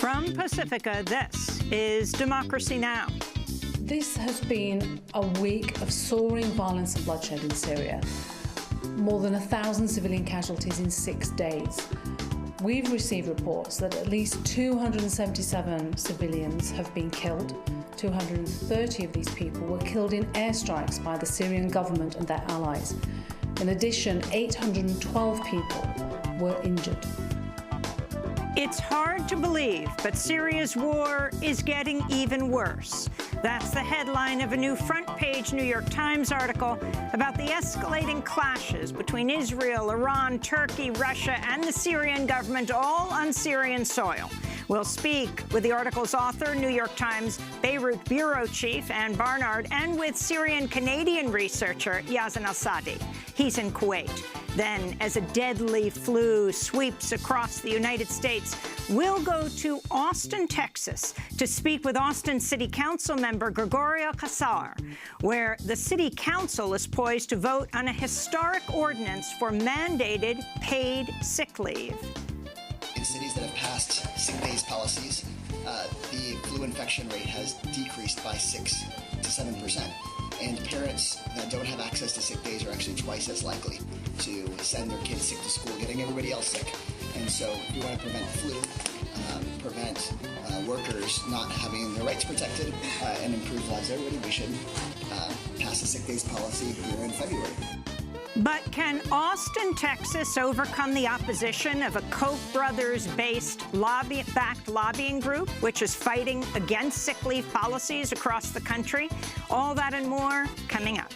From Pacifica, this is Democracy Now! This has been a week of soaring violence and bloodshed in Syria. More than 1,000 civilian casualties in 6 days. We've received reports that at least 277 civilians have been killed. 230 of these people were killed in airstrikes by the Syrian government and their allies. In addition, 812 people were injured. It's hard to believe, but Syria's war is getting even worse. That's the headline of a new front-page New York Times article about the escalating clashes between Israel, Iran, Turkey, Russia, and the Syrian government, all on Syrian soil. We'll speak with the article's author, New York Times Beirut bureau chief Ann Barnard, and with Syrian-Canadian researcher Yazan al-Sadi. He's in Kuwait. Then, as a deadly flu sweeps across the United States, we'll go to Austin, Texas, to speak with Austin City Council member Gregorio Casar, where the City Council is poised to vote on a historic ordinance for mandated paid sick leave. In cities that have passed sick days policies, the flu infection rate has decreased by 6 to 7%. And parents that don't have access to sick days are actually twice as likely to send their kids sick to school, getting everybody else sick. And so if we want to prevent flu, prevent workers not having their rights protected, and improve lives of everybody, we should pass a sick days policy here in February. But can Austin, Texas overcome the opposition of a Koch brothers-based backed lobbying group, which is fighting against sick leave policies across the country? All that and more coming up.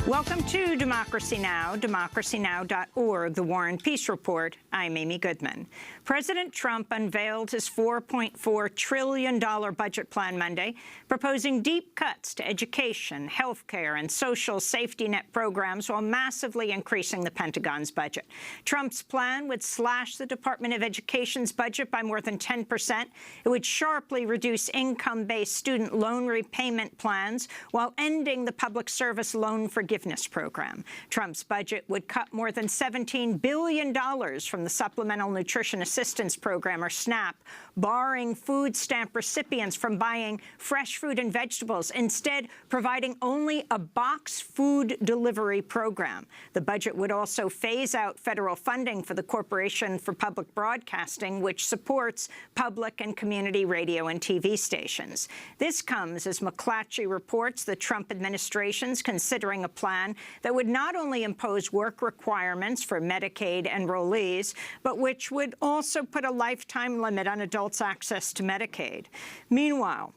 Welcome to Democracy Now!, democracynow.org, the War and Peace Report. I'm Amy Goodman. President Trump unveiled his $4.4 trillion budget plan Monday, proposing deep cuts to education, health care, and social safety net programs while massively increasing the Pentagon's budget. Trump's plan would slash the Department of Education's budget by more than 10%. It would sharply reduce income-based student loan repayment plans while ending the public service loan forgiveness program. Trump's budget would cut more than $17 billion from the Supplemental Nutrition Assistance Program, or SNAP, barring food stamp recipients from buying fresh fruit and vegetables, instead providing only a box food delivery program. The budget would also phase out federal funding for the Corporation for Public Broadcasting, which supports public and community radio and TV stations. This comes as McClatchy reports the Trump administration's considering a plan that would not only impose work requirements for Medicaid enrollees, but which would also put a lifetime limit on adults' access to Medicaid. Meanwhile,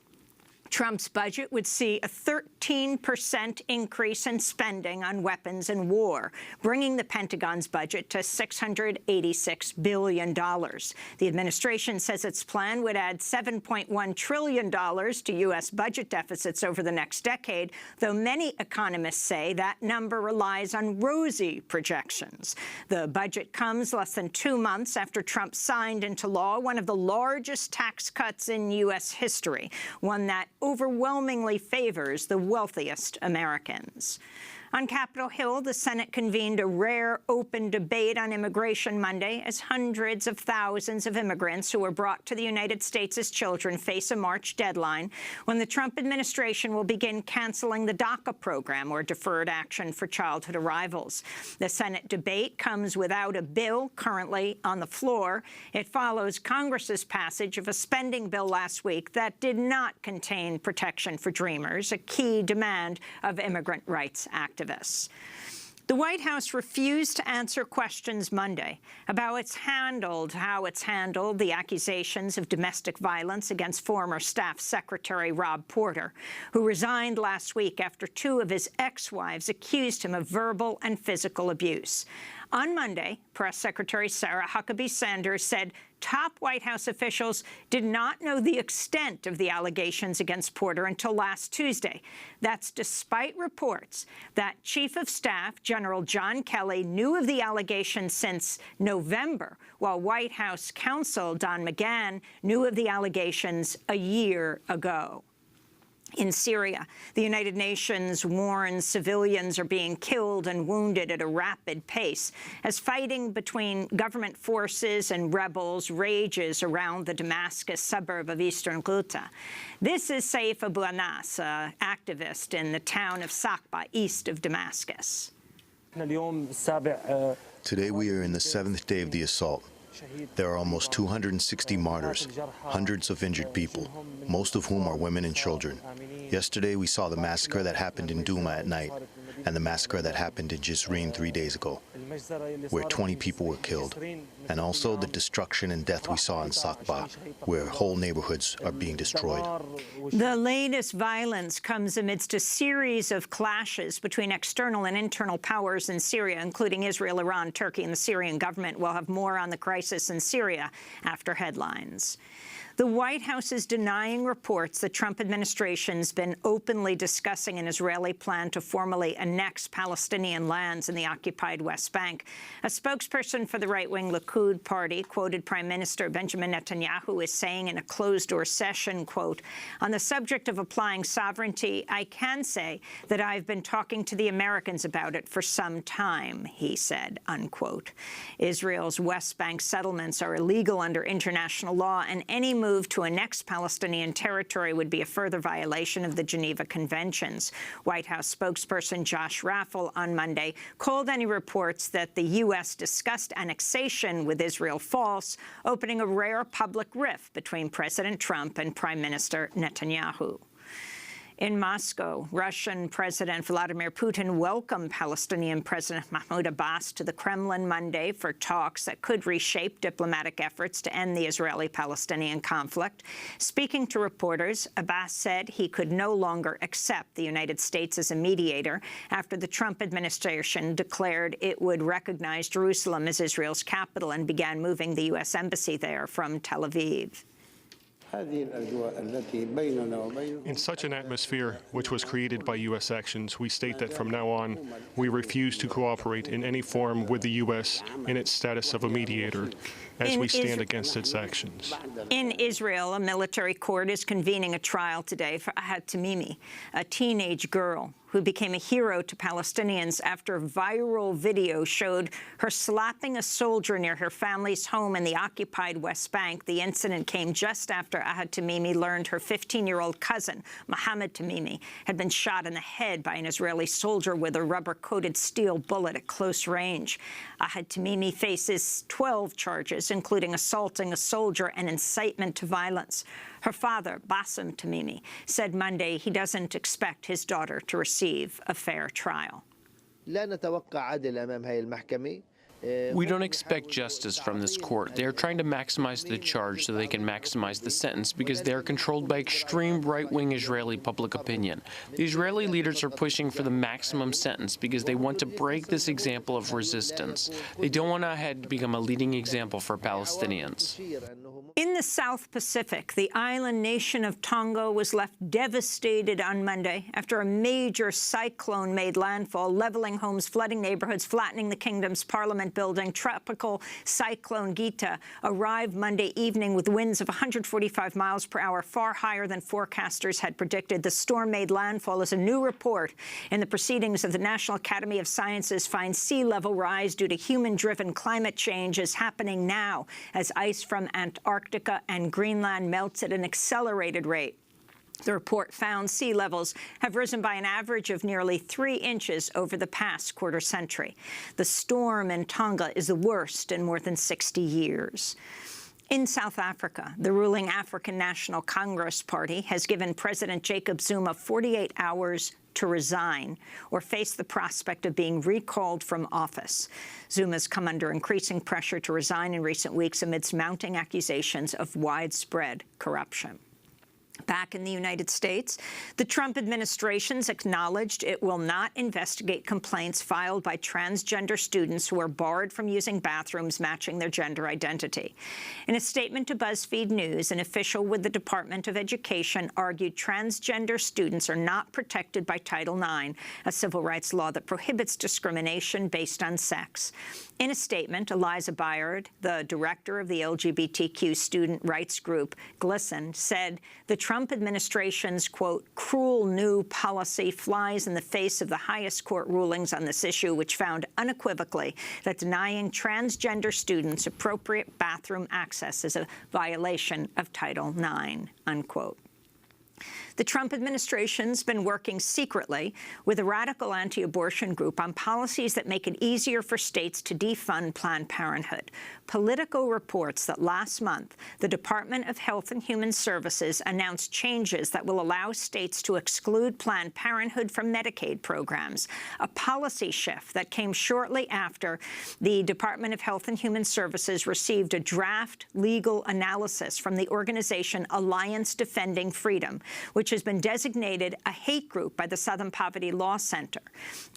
Trump's budget would see a 13% increase in spending on weapons and war, bringing the Pentagon's budget to $686 billion. The administration says its plan would add $7.1 trillion to U.S. budget deficits over the next decade, though many economists say that number relies on rosy projections. The budget comes less than 2 months after Trump signed into law one of the largest tax cuts in U.S. history, one that overwhelmingly favors the wealthiest Americans. On Capitol Hill, the Senate convened a rare open debate on immigration Monday as hundreds of thousands of immigrants who were brought to the United States as children face a March deadline when the Trump administration will begin canceling the DACA program, or Deferred Action for Childhood Arrivals. The Senate debate comes without a bill currently on the floor. It follows Congress's passage of a spending bill last week that did not contain protection for Dreamers, a key demand of immigrant rights activists. The White House refused to answer questions Monday about how it's handled the accusations of domestic violence against former Staff Secretary Rob Porter, who resigned last week after 2 of his ex-wives accused him of verbal and physical abuse. On Monday, Press Secretary Sarah Huckabee Sanders said top White House officials did not know the extent of the allegations against Porter until last Tuesday. That's despite reports that Chief of Staff General John Kelly knew of the allegations since November, while White House counsel Don McGahn knew of the allegations a year ago. In Syria, the United Nations warns civilians are being killed and wounded at a rapid pace as fighting between government forces and rebels rages around the Damascus suburb of eastern Ghouta. This is Saif Abu Anas, an activist in the town of Sakba, east of Damascus. Today we are in the 7th day of the assault. There are almost 260 martyrs, hundreds of injured people, most of whom are women and children. Yesterday we saw the massacre that happened in Douma at night, and the massacre that happened in Jizreen 3 days ago, where 20 people were killed, and also the destruction and death we saw in Sakba, where whole neighborhoods are being destroyed. The latest violence comes amidst a series of clashes between external and internal powers in Syria, including Israel, Iran, Turkey, and the Syrian government. We'll have more on the crisis in Syria after headlines. The White House is denying reports the Trump administration's been openly discussing an Israeli plan to formally annex Palestinian lands in the occupied West Bank. A spokesperson for the right-wing Likud party quoted Prime Minister Benjamin Netanyahu as saying in a closed-door session, quote, "On the subject of applying sovereignty, I can say that I've been talking to the Americans about it for some time," he said, unquote. Israel's West Bank settlements are illegal under international law, and any move to annex Palestinian territory would be a further violation of the Geneva Conventions. White House spokesperson Josh Raffel on Monday called any reports that the U.S. discussed annexation with Israel false, opening a rare public rift between President Trump and Prime Minister Netanyahu. In Moscow, Russian President Vladimir Putin welcomed Palestinian President Mahmoud Abbas to the Kremlin Monday for talks that could reshape diplomatic efforts to end the Israeli-Palestinian conflict. Speaking to reporters, Abbas said he could no longer accept the United States as a mediator after the Trump administration declared it would recognize Jerusalem as Israel's capital and began moving the U.S. embassy there from Tel Aviv. In such an atmosphere, which was created by U.S. actions, we state that from now on, we refuse to cooperate in any form with the U.S. in its status of a mediator, as we stand against its actions. In Israel, a military court is convening a trial today for Ahad Tamimi, a teenage girl who became a hero to Palestinians after a viral video showed her slapping a soldier near her family's home in the occupied West Bank. The incident came just after Ahad Tamimi learned her 15-year-old cousin, Mohammed Tamimi, had been shot in the head by an Israeli soldier with a rubber-coated steel bullet at close range. Ahad Tamimi faces 12 charges, including assaulting a soldier and incitement to violence. Her father, Bassem Tamimi, said Monday he doesn't expect his daughter to receive a fair trial. We don't expect justice from this court. They are trying to maximize the charge so they can maximize the sentence because they are controlled by extreme right-wing Israeli public opinion. The Israeli leaders are pushing for the maximum sentence because they want to break this example of resistance. They don't want Ahad to become a leading example for Palestinians. In the South Pacific, the island nation of Tonga was left devastated on Monday after a major cyclone made landfall, leveling homes, flooding neighborhoods, flattening the kingdom's parliament building. Tropical cyclone Gita arrived Monday evening with winds of 145 miles per hour, far higher than forecasters had predicted. The storm made landfall as a new report in the proceedings of the National Academy of Sciences finds sea level rise due to human-driven climate change is happening now as ice from Antarctica and Greenland melts at an accelerated rate. The report found sea levels have risen by an average of nearly 3 inches over the past quarter century. The storm in Tonga is the worst in more than 60 years. In South Africa, the ruling African National Congress Party has given President Jacob Zuma 48 hours to resign or face the prospect of being recalled from office. Zuma's come under increasing pressure to resign in recent weeks amidst mounting accusations of widespread corruption. Back in the United States, the Trump administration's acknowledged it will not investigate complaints filed by transgender students who are barred from using bathrooms matching their gender identity. In a statement to BuzzFeed News, an official with the Department of Education argued transgender students are not protected by Title IX, a civil rights law that prohibits discrimination based on sex. In a statement, Eliza Bayard, the director of the LGBTQ student rights group GLSEN, said the Trump administration's, quote, cruel new policy flies in the face of the highest court rulings on this issue, which found unequivocally that denying transgender students appropriate bathroom access is a violation of Title IX, unquote. The Trump administration's been working secretly with a radical anti-abortion group on policies that make it easier for states to defund Planned Parenthood. Politico reports that last month, the Department of Health and Human Services announced changes that will allow states to exclude Planned Parenthood from Medicaid programs, a policy shift that came shortly after the Department of Health and Human Services received a draft legal analysis from the organization Alliance Defending Freedom, which has been designated a hate group by the Southern Poverty Law Center.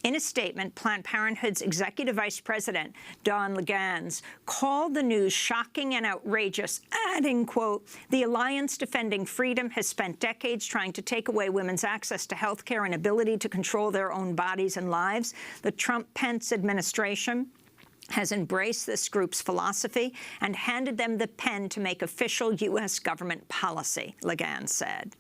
In a statement, Planned Parenthood's Executive Vice President, Don Legans, called the news shocking and outrageous, adding, quote, the Alliance Defending Freedom has spent decades trying to take away women's access to health care and ability to control their own bodies and lives. The Trump-Pence administration has embraced this group's philosophy and handed them the pen to make official U.S. government policy, Legans said.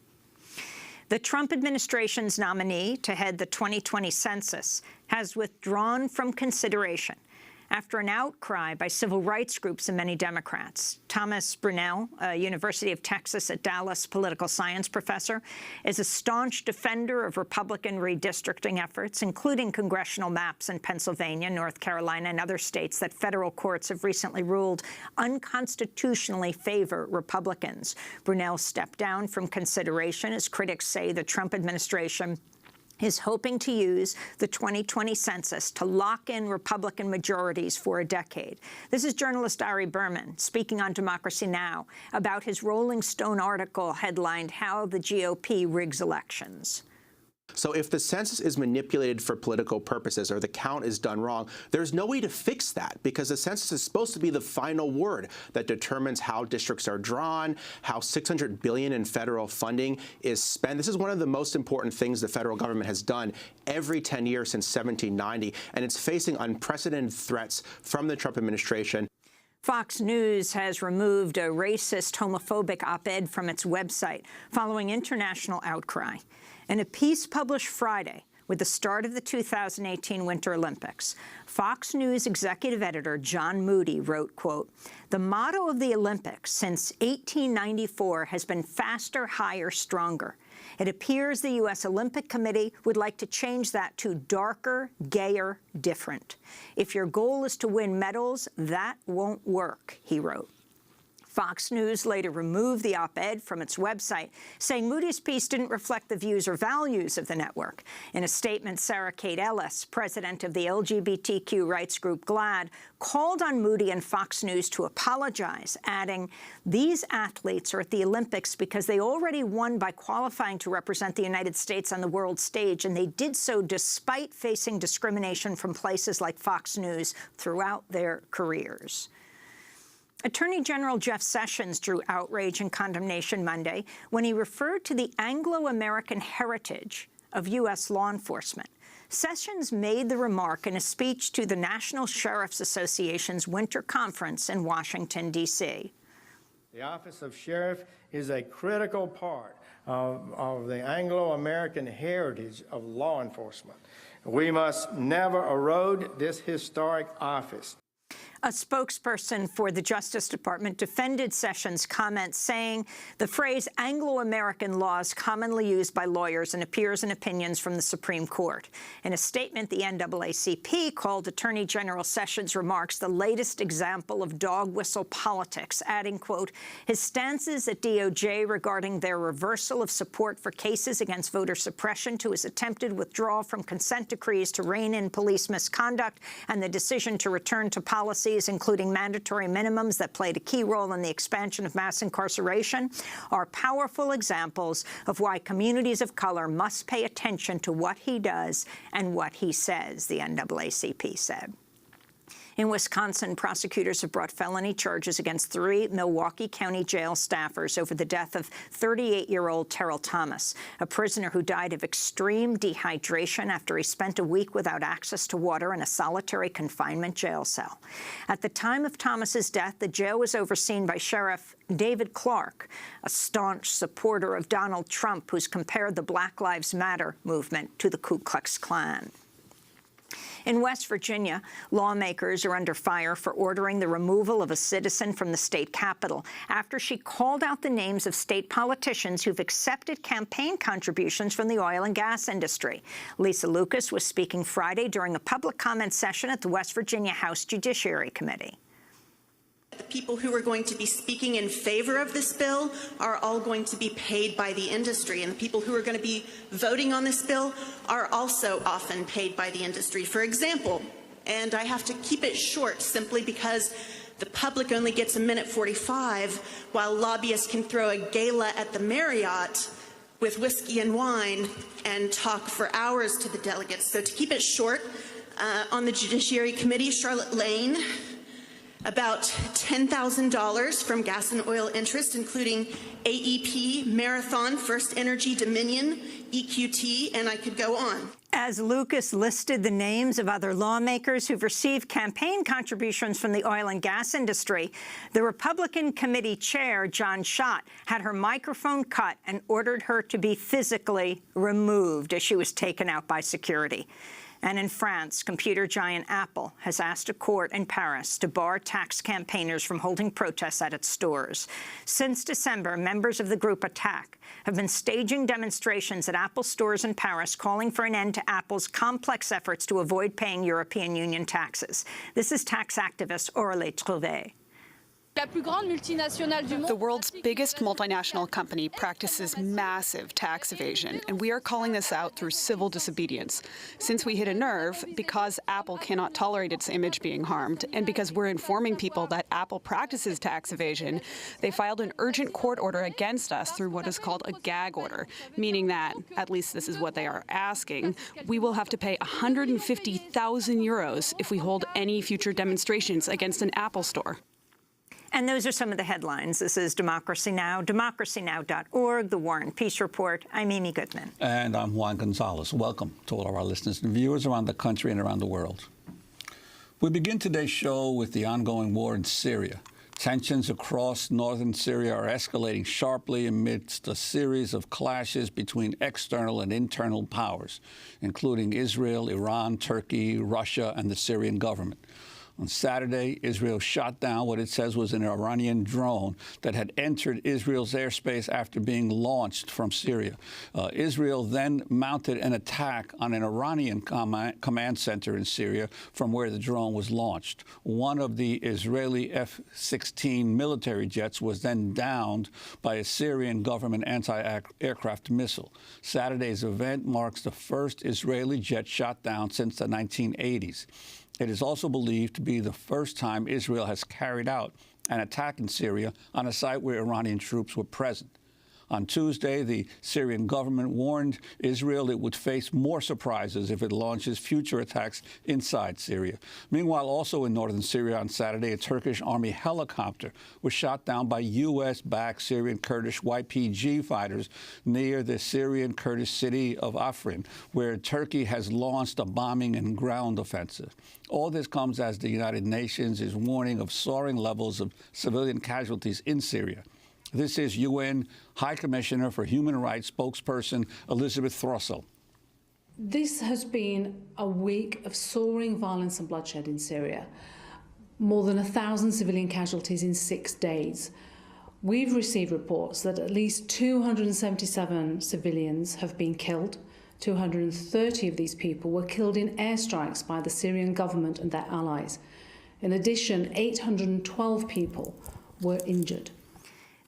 The Trump administration's nominee to head the 2020 census has withdrawn from consideration after an outcry by civil rights groups and many Democrats. Thomas Brunel, a University of Texas at Dallas political science professor, is a staunch defender of Republican redistricting efforts, including congressional maps in Pennsylvania, North Carolina, and other states that federal courts have recently ruled unconstitutionally favor Republicans. Brunel stepped down from consideration as critics say the Trump administration is hoping to use the 2020 census to lock in Republican majorities for a decade. This is journalist Ari Berman speaking on Democracy Now! About his Rolling Stone article headlined, How the GOP Rigs Elections. So if the census is manipulated for political purposes or the count is done wrong, there's no way to fix that because the census is supposed to be the final word that determines how districts are drawn, how $600 billion in federal funding is spent. This is one of the most important things the federal government has done every 10 years since 1790, and it's facing unprecedented threats from the Trump administration. Fox News has removed a racist, homophobic op-ed from its website following international outcry. In a piece published Friday with the start of the 2018 Winter Olympics, Fox News executive editor John Moody wrote, quote, the motto of the Olympics since 1894 has been faster, higher, stronger. It appears the U.S. Olympic Committee would like to change that to darker, gayer, different. If your goal is to win medals, that won't work, he wrote. Fox News later removed the op-ed from its website, saying Moody's piece didn't reflect the views or values of the network. In a statement, Sarah Kate Ellis, president of the LGBTQ rights group GLAAD, called on Moody and Fox News to apologize, adding, these athletes are at the Olympics because they already won by qualifying to represent the United States on the world stage, and they did so despite facing discrimination from places like Fox News throughout their careers. Attorney General Jeff Sessions drew outrage and condemnation Monday when he referred to the Anglo-American heritage of U.S. law enforcement. Sessions made the remark in a speech to the National Sheriff's Association's winter conference in Washington, D.C. The office of sheriff is a critical part of the Anglo-American heritage of law enforcement. We must never erode this historic office. A spokesperson for the Justice Department defended Sessions' comments, saying the phrase Anglo-American law is commonly used by lawyers and appears in opinions from the Supreme Court. In a statement, the NAACP called Attorney General Sessions' remarks the latest example of dog whistle politics, adding, quote, his stances at DOJ regarding their reversal of support for cases against voter suppression to his attempted withdrawal from consent decrees to rein in police misconduct and the decision to return to policies including mandatory minimums that played a key role in the expansion of mass incarceration, are powerful examples of why communities of color must pay attention to what he does and what he says, the NAACP said. In Wisconsin, prosecutors have brought felony charges against 3 Milwaukee County jail staffers over the death of 38-year-old Terrell Thomas, a prisoner who died of extreme dehydration after he spent a week without access to water in a solitary confinement jail cell. At the time of Thomas's death, the jail was overseen by Sheriff David Clark, a staunch supporter of Donald Trump, who's compared the Black Lives Matter movement to the Ku Klux Klan. In West Virginia, lawmakers are under fire for ordering the removal of a citizen from the state capitol after she called out the names of state politicians who've accepted campaign contributions from the oil and gas industry. Lisa Lucas was speaking Friday during a public comment session at the West Virginia House Judiciary Committee. The people who are going to be speaking in favor of this bill are all going to be paid by the industry, and the people who are going to be voting on this bill are also often paid by the industry. For example, and I have to keep it short simply because the public only gets 1:45 while lobbyists can throw a gala at the Marriott with whiskey and wine and talk for hours to the delegates. So to keep it short, on the Judiciary Committee, Charlotte Lane, about $10,000 from gas and oil interests, including AEP, Marathon, First Energy, Dominion, EQT, and I could go on. As Lucas listed the names of other lawmakers who've received campaign contributions from the oil and gas industry, the Republican committee chair, John Schott, had her microphone cut and ordered her to be physically removed as she was taken out by security. And in France, computer giant Apple has asked a court in Paris to bar tax campaigners from holding protests at its stores. Since December, members of the group Attack have been staging demonstrations at Apple stores in Paris, calling for an end to Apple's complex efforts to avoid paying European Union taxes. This is tax activist Aurélie Trouvé. The world's biggest multinational company practices massive tax evasion, and we are calling this out through civil disobedience. Since we hit a nerve, because Apple cannot tolerate its image being harmed, and because we're informing people that Apple practices tax evasion, they filed an urgent court order against us through what is called a gag order, meaning that, at least this is what they are asking, we will have to pay 150,000 euros if we hold any future demonstrations against an Apple store. And those are some of the headlines. This is Democracy Now!, DemocracyNow.org, The War and Peace Report. I'm Amy Goodman. And I'm Juan Gonzalez. Welcome to all of our listeners and viewers around the country and around the world. We begin today's show with the ongoing war in Syria. Tensions across northern Syria are escalating sharply amidst a series of clashes between external and internal powers, including Israel, Iran, Turkey, Russia, and the Syrian government. On Saturday, Israel shot down what it says was an Iranian drone that had entered Israel's airspace after being launched from Syria. Israel then mounted an attack on an Iranian command center in Syria from where the drone was launched. One of the Israeli F-16 military jets was then downed by a Syrian government anti-aircraft missile. Saturday's event marks the first Israeli jet shot down since the 1980s. It is also believed to be the first time Israel has carried out an attack in Syria on a site where Iranian troops were present. On Tuesday, the Syrian government warned Israel it would face more surprises if it launches future attacks inside Syria. Meanwhile, also in northern Syria on Saturday, a Turkish army helicopter was shot down by U.S.-backed Syrian Kurdish YPG fighters near the Syrian Kurdish city of Afrin, where Turkey has launched a bombing and ground offensive. All this comes as the United Nations is warning of soaring levels of civilian casualties in Syria. This is UN High Commissioner for Human Rights spokesperson Elizabeth Throssell. This has been a week of soaring violence and bloodshed in Syria. More than 1,000 civilian casualties in 6 days. We've received reports that at least 277 civilians have been killed. 230 of these people were killed in airstrikes by the Syrian government and their allies. In addition, 812 people were injured.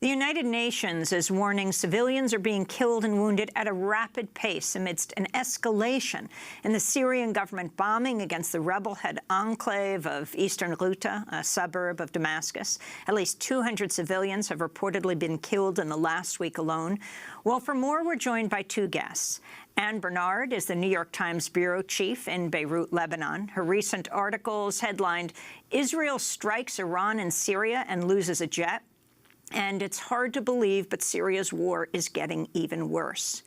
The United Nations is warning civilians are being killed and wounded at a rapid pace amidst an escalation in the Syrian government bombing against the rebel-head enclave of eastern Ghouta, a suburb of Damascus. At least 200 civilians have reportedly been killed in the last week alone. Well, for more, we're joined by two guests. Anne Bernard is the New York Times bureau chief in Beirut, Lebanon. Her recent articles headlined, "Israel strikes Iran and Syria and loses a jet." And it's hard to believe, but Syria's war is getting even worse.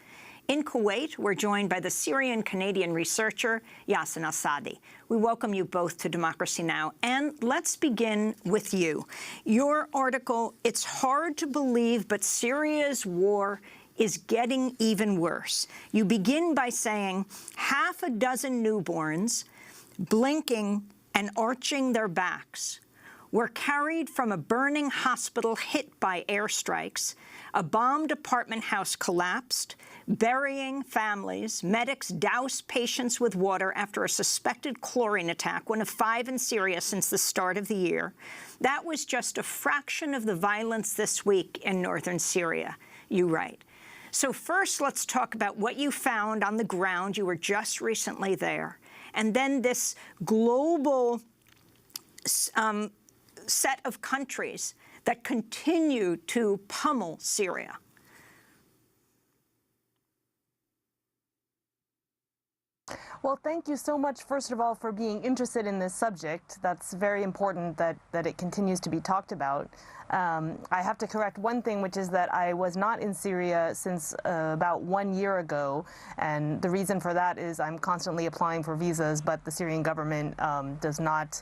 In Kuwait, we're joined by the Syrian-Canadian researcher Yassin Al-Sadi. We welcome you both to Democracy Now! And let's begin with you. Your article, "It's hard to believe, but Syria's war is getting even worse." You begin by saying half a dozen newborns, blinking and arching their backs, were carried from a burning hospital hit by airstrikes. A bombed apartment house collapsed, burying families. Medics doused patients with water after a suspected chlorine attack, one of 5 in Syria since the start of the year. That was just a fraction of the violence this week in northern Syria, you write. So first, let's talk about what you found on the ground. You were just recently there. And then this global set of countries that continue to pummel Syria. Well, thank you so much, first of all, for being interested in this subject. That's very important that it continues to be talked about. I have to correct one thing, which is that I was not in Syria since about 1 year ago, and the reason for that is I'm constantly applying for visas, but the Syrian government does not,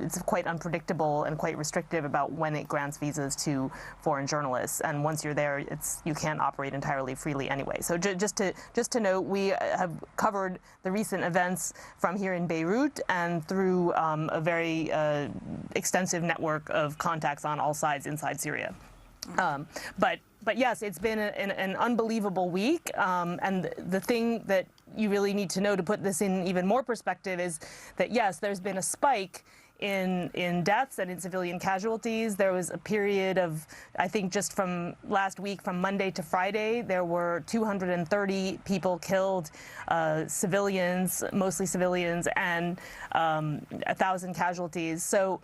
it's quite unpredictable and quite restrictive about when it grants visas to foreign journalists, and once you're there, you can't operate entirely freely anyway. So just to note, we have covered the recent events from here in Beirut and through a very extensive network of contacts on all sides inside Syria. But yes, it's been an unbelievable week. And the thing that you really need to know to put this in even more perspective is that, yes, there's been a spike in deaths and in civilian casualties. There was a period of, I think just from last week, from Monday to Friday, there were 230 people killed, civilians, mostly civilians, and 1,000 casualties. So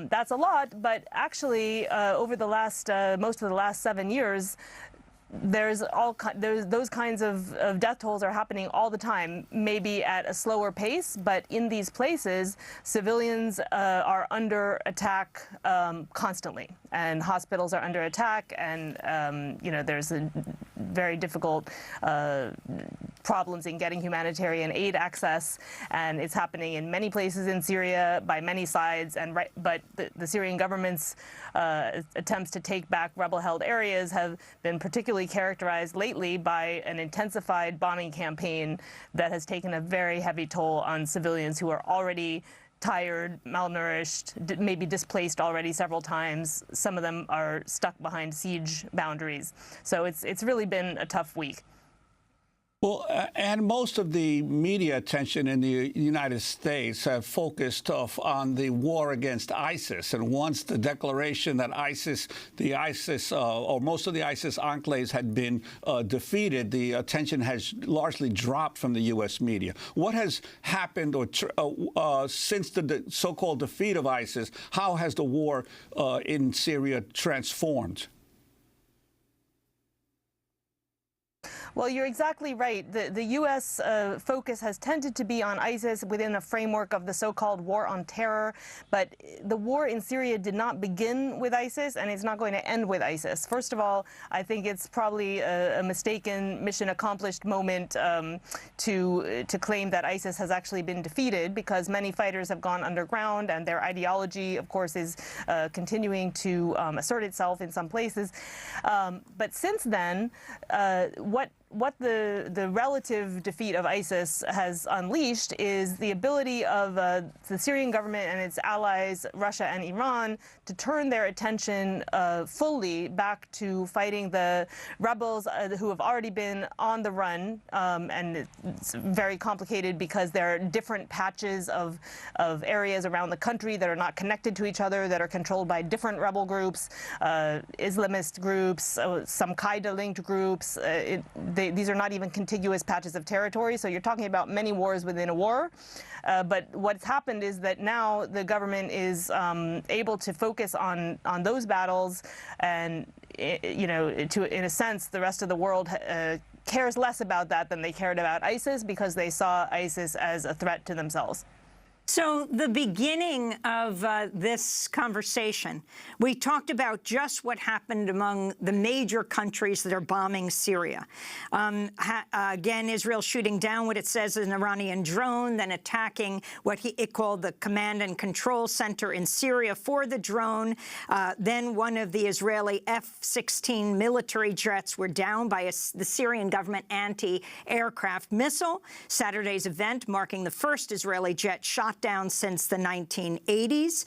that's a lot, but actually over the last, most of the last 7 years, there's those kinds of death tolls are happening all the time, maybe at a slower pace, but in these places, civilians are under attack constantly, and hospitals are under attack, and you know, there's a very difficult problems in getting humanitarian aid access, and it's happening in many places in Syria by many sides. And but the Syrian government's attempts to take back rebel-held areas have been particularly characterized lately by an intensified bombing campaign that has taken a very heavy toll on civilians who are already tired, malnourished, maybe displaced already several times. Some of them are stuck behind siege boundaries. So it's really been a tough week. Well, and most of the media attention in the United States have focused on the war against ISIS. And once the declaration that or most of the ISIS enclaves had been defeated, the attention has largely dropped from the U.S. media. What has happened since the so-called defeat of ISIS? How has the war in Syria transformed? Well, you're exactly right. The U.S. focus has tended to be on ISIS within a framework of the so-called war on terror. But the war in Syria did not begin with ISIS, and it's not going to end with ISIS. First of all, I think it's probably a mistaken mission accomplished moment to claim that ISIS has actually been defeated, because many fighters have gone underground, and their ideology, of course, is continuing to assert itself in some places. But since then, what the relative defeat of ISIS has unleashed is the ability of the Syrian government and its allies, Russia and Iran, to turn their attention fully back to fighting the rebels who have already been on the run. And it's very complicated because there are different patches of areas around the country that are not connected to each other, that are controlled by different rebel groups, Islamist groups, some Qaeda-linked groups. These are not even contiguous patches of territory, so you're talking about many wars within a war. But what's happened is that now the government is able to focus on those battles, and in a sense, the rest of the world cares less about that than they cared about ISIS, because they saw ISIS as a threat to themselves. So the beginning of this conversation, we talked about just what happened among the major countries that are bombing Syria. Again, Israel shooting down what it says is an Iranian drone, then attacking what it called the command and control center in Syria for the drone. Then one of the Israeli F-16 military jets were down by the Syrian government anti-aircraft missile. Saturday's event marking the first Israeli jet shot down since the 1980s.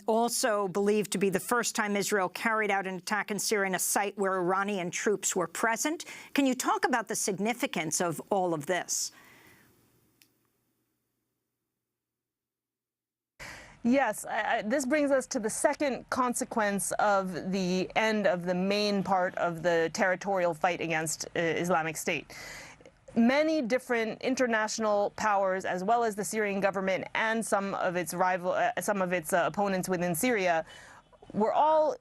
Also believed to be the first time Israel carried out an attack in Syria in a site where Iranian troops were present. Can you talk about the significance of all of this? Yes, this brings us to the second consequence of the end of the main part of the territorial fight against Islamic State. Many different international powers, as well as the Syrian government and some of its opponents within Syria, were all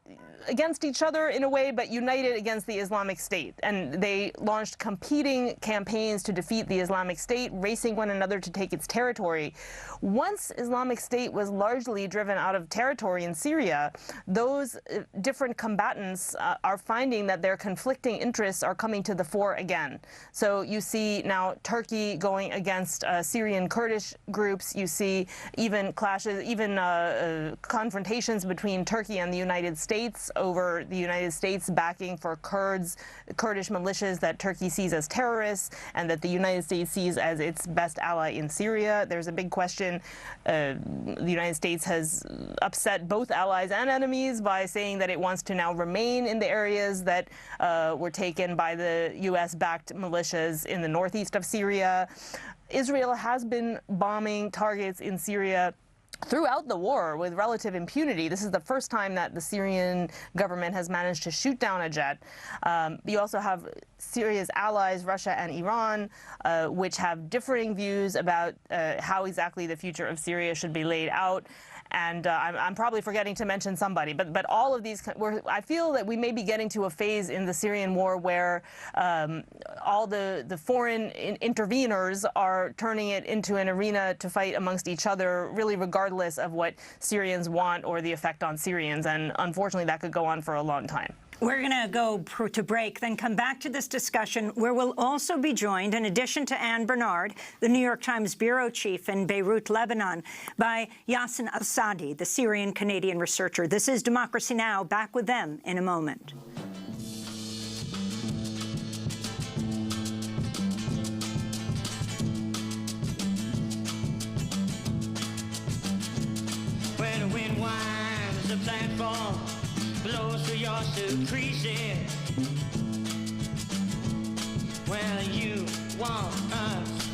against each other in a way, but united against the Islamic State. And they launched competing campaigns to defeat the Islamic State, racing one another to take its territory. Once Islamic State was largely driven out of territory in Syria, those different combatants are finding that their conflicting interests are coming to the fore again. So you see now Turkey going against Syrian Kurdish groups. You see even clashes, confrontations between Turkey and the United States over the United States backing for Kurdish militias that Turkey sees as terrorists and that the United States sees as its best ally in Syria. There's a big question. The United States has upset both allies and enemies by saying that it wants to now remain in the areas that were taken by the U.S.-backed militias in the northeast of Syria. Israel has been bombing targets in Syria throughout the war with relative impunity. This is the first time that the Syrian government has managed to shoot down a jet. You also have Syria's allies, Russia and Iran, which have differing views about how exactly the future of Syria should be laid out. And I'm probably forgetting to mention somebody, but all of these, I feel that we may be getting to a phase in the Syrian war where all the foreign interveners are turning it into an arena to fight amongst each other, really regardless of what Syrians want or the effect on Syrians. And unfortunately, that could go on for a long time. We're going to go to break, then come back to this discussion, where we'll also be joined, in addition to Anne Bernard, the New York Times bureau chief in Beirut, Lebanon, by Yassin Al-Sadi, the Syrian-Canadian researcher. This is Democracy Now! Back with them in a moment. When the wind winds the platform, blows through your suit creases. Well, you want us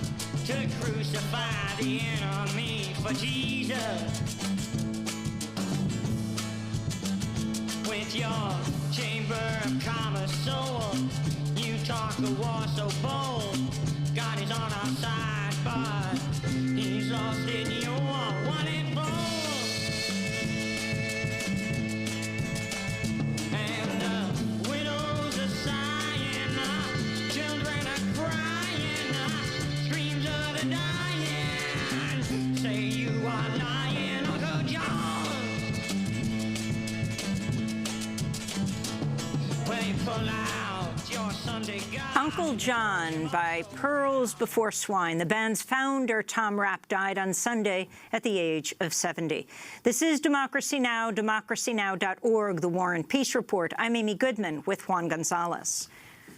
to crucify the enemy for Jesus. With your chamber of commerce soul, you talk a war so bold. God is on our side, but he's lost in your one and four. Uncle John by Pearls Before Swine. The band's founder, Tom Rapp, died on Sunday at the age of 70. This is Democracy Now!, democracynow.org, The War and Peace Report. I'm Amy Goodman with Juan Gonzalez.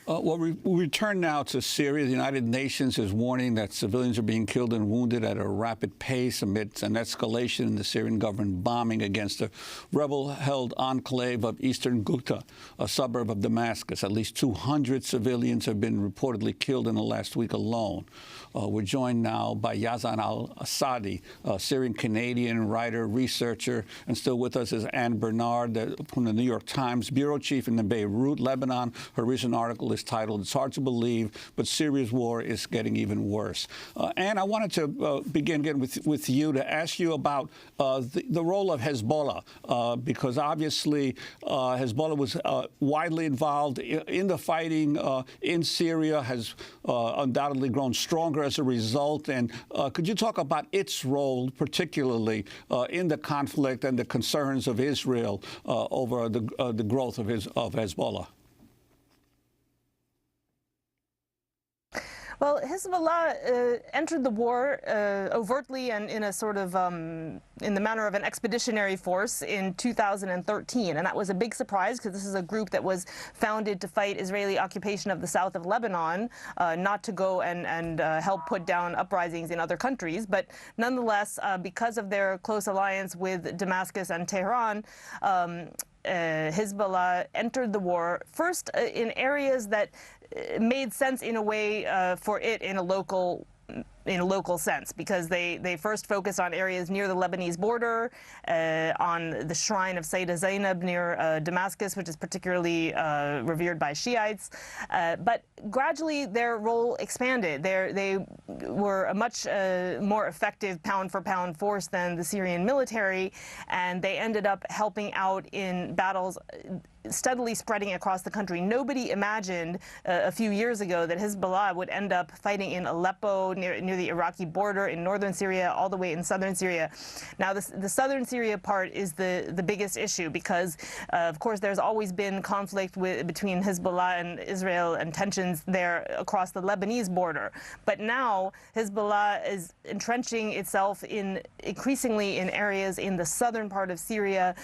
Well, we return now to Syria. The United Nations is warning that civilians are being killed and wounded at a rapid pace amidst an escalation in the Syrian government bombing against a rebel-held enclave of eastern Ghouta, a suburb of Damascus. At least 200 civilians have been reportedly killed in the last week alone. We're joined now by Yazan al-Assadi, a Syrian-Canadian writer, researcher, and still with us is Anne Bernard from the New York Times, bureau chief in Beirut, Lebanon. Her recent article is titled, "It's Hard to Believe, but Syria's war is getting even worse." Anne, I wanted to begin again with you to ask you about the role of Hezbollah, because obviously Hezbollah was widely involved in the fighting in Syria, has undoubtedly grown stronger as a result. And could you talk about its role, particularly in the conflict and the concerns of Israel over the growth of Hezbollah? Well, Hezbollah entered the war overtly and in a sort of in the manner of an expeditionary force in 2013, and that was a big surprise because this is a group that was founded to fight Israeli occupation of the south of Lebanon, not to go and help put down uprisings in other countries. But nonetheless, because of their close alliance with Damascus and Tehran, Hezbollah entered the war first in areas that made sense in a way for it in a local sense, because they first focused on areas near the Lebanese border, on the shrine of Sayyidah Zainab near Damascus, which is particularly revered by Shiites. But gradually their role expanded. They were a much more effective pound-for-pound force than the Syrian military, and they ended up helping out in battles steadily spreading across the country. Nobody imagined a few years ago that Hezbollah would end up fighting in Aleppo, near the Iraqi border, in northern Syria, all the way in southern Syria. Now, the southern Syria part is the biggest issue because, of course, there's always been conflict between Hezbollah and Israel and tensions there across the Lebanese border. But now Hezbollah is entrenching itself increasingly in areas in the southern part of Syria,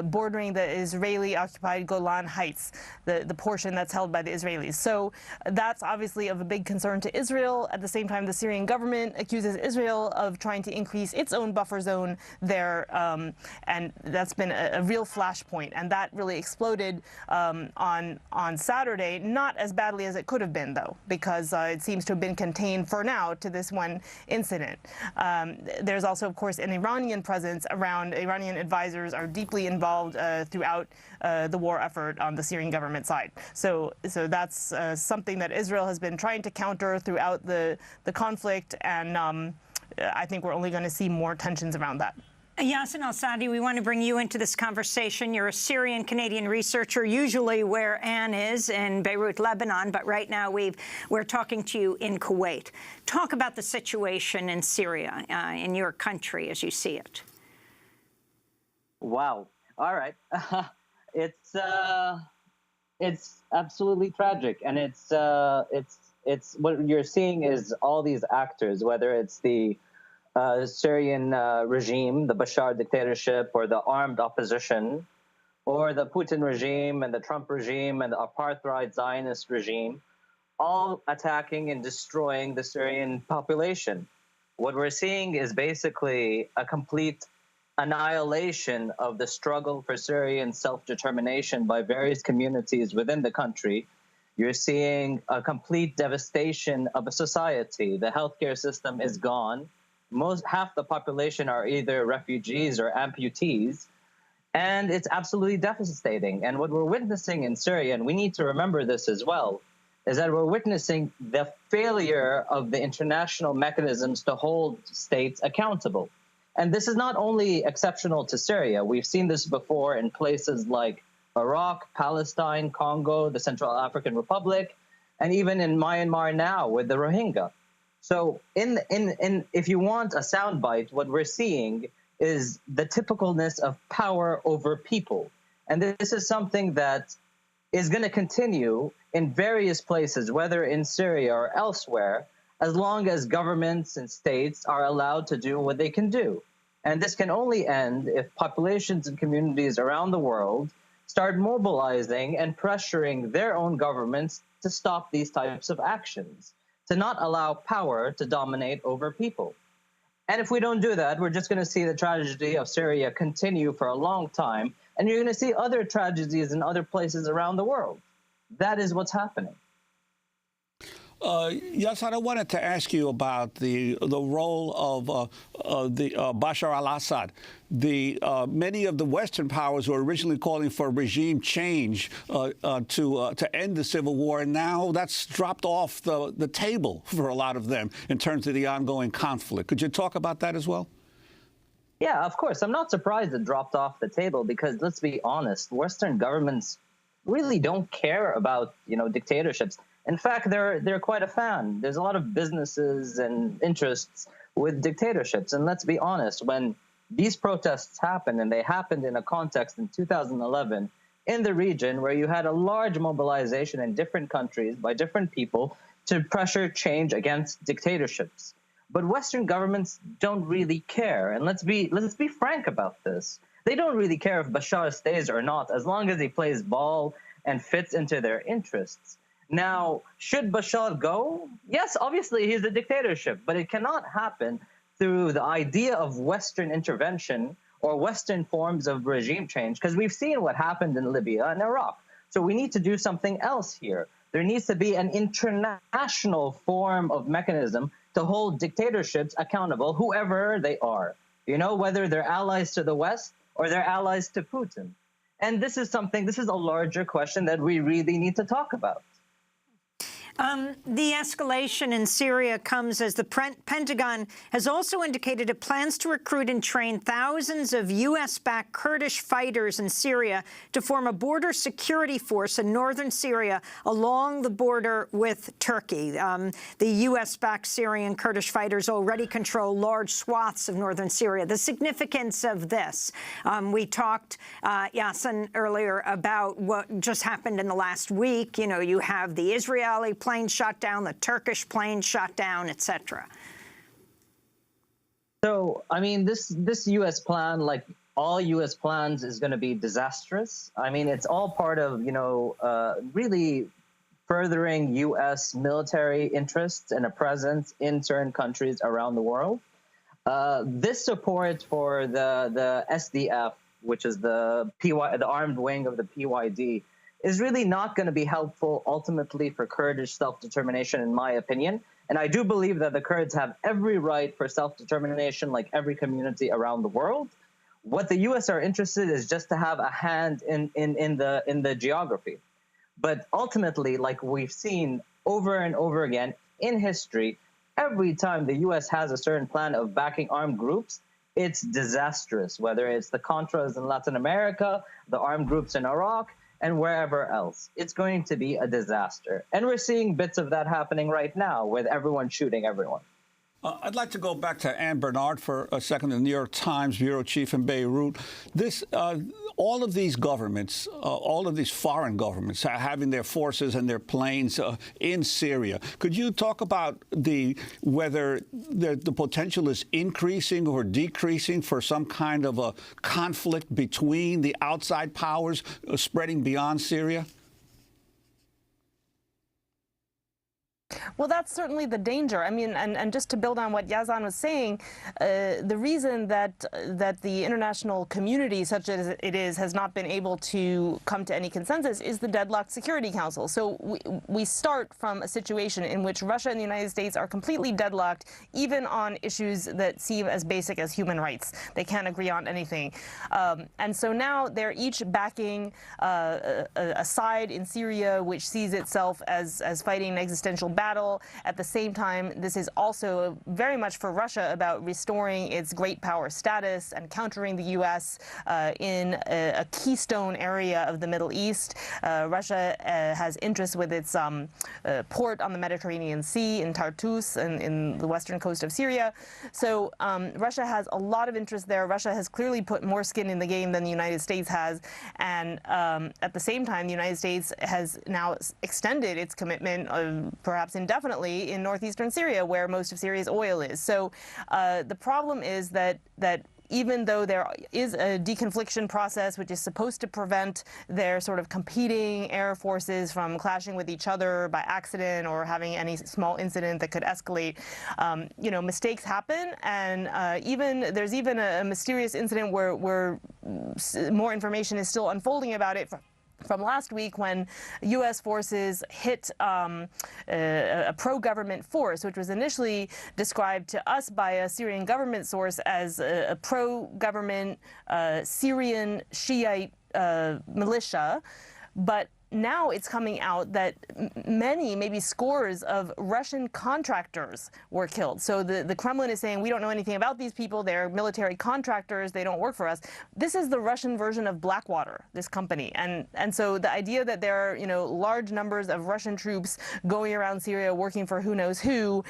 bordering the Israeli-occupied Golan Heights, the portion that's held by the Israelis. So that's obviously of a big concern to Israel. At the same time, the Syrian government accuses Israel of trying to increase its own buffer zone there, and that's been a real flashpoint. And that really exploded on Saturday, not as badly as it could have been, though, because it seems to have been contained for now to this one incident. There's also, of course, an Iranian presence around. Iranian advisors are deeply involved throughout the war effort on the Syrian government side. So that's something that Israel has been trying to counter throughout the conflict, and I think we're only going to see more tensions around that. Yazan al-Assadi, we want to bring you into this conversation. You're a Syrian-Canadian researcher, usually where Anne is, in Beirut, Lebanon, but right now we're talking to you in Kuwait. Talk about the situation in Syria, in your country, as you see it. Wow. All right. It's absolutely tragic, and it's what you're seeing is all these actors, whether it's the Syrian regime, the Bashar dictatorship, or the armed opposition, or the Putin regime and the Trump regime and the apartheid Zionist regime, all attacking and destroying the Syrian population. What we're seeing is basically a complete annihilation of the struggle for Syrian self-determination by various communities within the country. You're seeing a complete devastation of a society. The healthcare system is gone. Half the population are either refugees or amputees, and it's absolutely devastating. And what we're witnessing in Syria, and we need to remember this as well, is that we're witnessing the failure of the international mechanisms to hold states accountable. And this is not only exceptional to Syria. We've seen this before in places like Iraq, Palestine, Congo, the Central African Republic, and even in Myanmar now with the Rohingya. So if you want a soundbite, what we're seeing is the typicalness of power over people. And this is something that is going to continue in various places, whether in Syria or elsewhere, as long as governments and states are allowed to do what they can do. And this can only end if populations and communities around the world start mobilizing and pressuring their own governments to stop these types of actions, to not allow power to dominate over people. And if we don't do that, we're just going to see the tragedy of Syria continue for a long time, and you're going to see other tragedies in other places around the world. That is what's happening. Yazan, I wanted to ask you about the role of Bashar al-Assad. Many of the Western powers were originally calling for regime change to end the civil war, and now that's dropped off the table for a lot of them in terms of the ongoing conflict. Could you talk about that as well? Yeah, of course. I'm not surprised it dropped off the table because, let's be honest, Western governments really don't care about, dictatorships. In fact, they're quite a fan. There's a lot of businesses and interests with dictatorships. And let's be honest, when these protests happened, and they happened in a context in 2011 in the region where you had a large mobilization in different countries by different people to pressure change against dictatorships. But Western governments don't really care. And let's be frank about this. They don't really care if Bashar stays or not, as long as he plays ball and fits into their interests. Now, should Bashar go? Yes, obviously he's a dictatorship, but it cannot happen through the idea of Western intervention or Western forms of regime change, because we've seen what happened in Libya and Iraq. So we need to do something else here. There needs to be an international form of mechanism to hold dictatorships accountable, whoever they are, whether they're allies to the West or they're allies to Putin. And this is a larger question that we really need to talk about. The escalation in Syria comes as the Pentagon has also indicated it plans to recruit and train thousands of U.S.-backed Kurdish fighters in Syria to form a border security force in northern Syria along the border with Turkey. The U.S.-backed Syrian Kurdish fighters already control large swaths of northern Syria. The significance of this, we talked, Yazan, earlier about what just happened in the last week. You have the Israeli plane shot down, the Turkish plane shot down, etc. So, this U.S. plan, like all U.S. plans, is going to be disastrous. It's all part of, really furthering U.S. military interests and a presence in certain countries around the world. This support for the SDF, which is the armed wing of the PYD, is really not going to be helpful ultimately for Kurdish self-determination, in my opinion. And I do believe that the Kurds have every right for self-determination, like every community around the world. What the U.S. are interested in is just to have a hand in the geography. But ultimately, like we've seen over and over again in history, every time the U.S. has a certain plan of backing armed groups, it's disastrous, whether it's the Contras in Latin America, the armed groups in Iraq, and wherever else. It's going to be a disaster. And we're seeing bits of that happening right now with everyone shooting everyone. I'd like to go back to Ann Bernard for a second, the New York Times bureau chief in Beirut. All of these governments, all of these foreign governments are having their forces and their planes in Syria. Could you talk about whether the potential is increasing or decreasing for some kind of a conflict between the outside powers spreading beyond Syria? Well, that's certainly the danger. And just to build on what Yazan was saying, the reason that the international community, such as it is, has not been able to come to any consensus is the deadlocked Security Council. So we start from a situation in which Russia and the United States are completely deadlocked, even on issues that seem as basic as human rights. They can't agree on anything. And so now they're each backing a side in Syria which sees itself as fighting an existential battle. At the same time, this is also very much for Russia about restoring its great power status and countering the U.S. In a keystone area of the Middle East. Russia has interests with its port on the Mediterranean Sea in Tartus and in the western coast of Syria. So Russia has a lot of interest there. Russia has clearly put more skin in the game than the United States has. And at the same time, the United States has now extended its commitment, perhaps indefinitely, in northeastern Syria, where most of Syria's oil is. So the problem is that even though there is a deconfliction process which is supposed to prevent their sort of competing air forces from clashing with each other by accident or having any small incident that could escalate, you know, mistakes happen, and there's even a mysterious incident where more information is still unfolding about it from last week when U.S. forces hit a pro-government force, which was initially described to us by a Syrian government source as a pro-government Syrian Shiite militia. But now it's coming out that many, maybe scores of Russian contractors were killed. So the Kremlin is saying, we don't know anything about these people. They're military contractors. They don't work for us. This is the Russian version of Blackwater, this company. And so the idea that there are, you know, large numbers of Russian troops going around Syria working for who knows who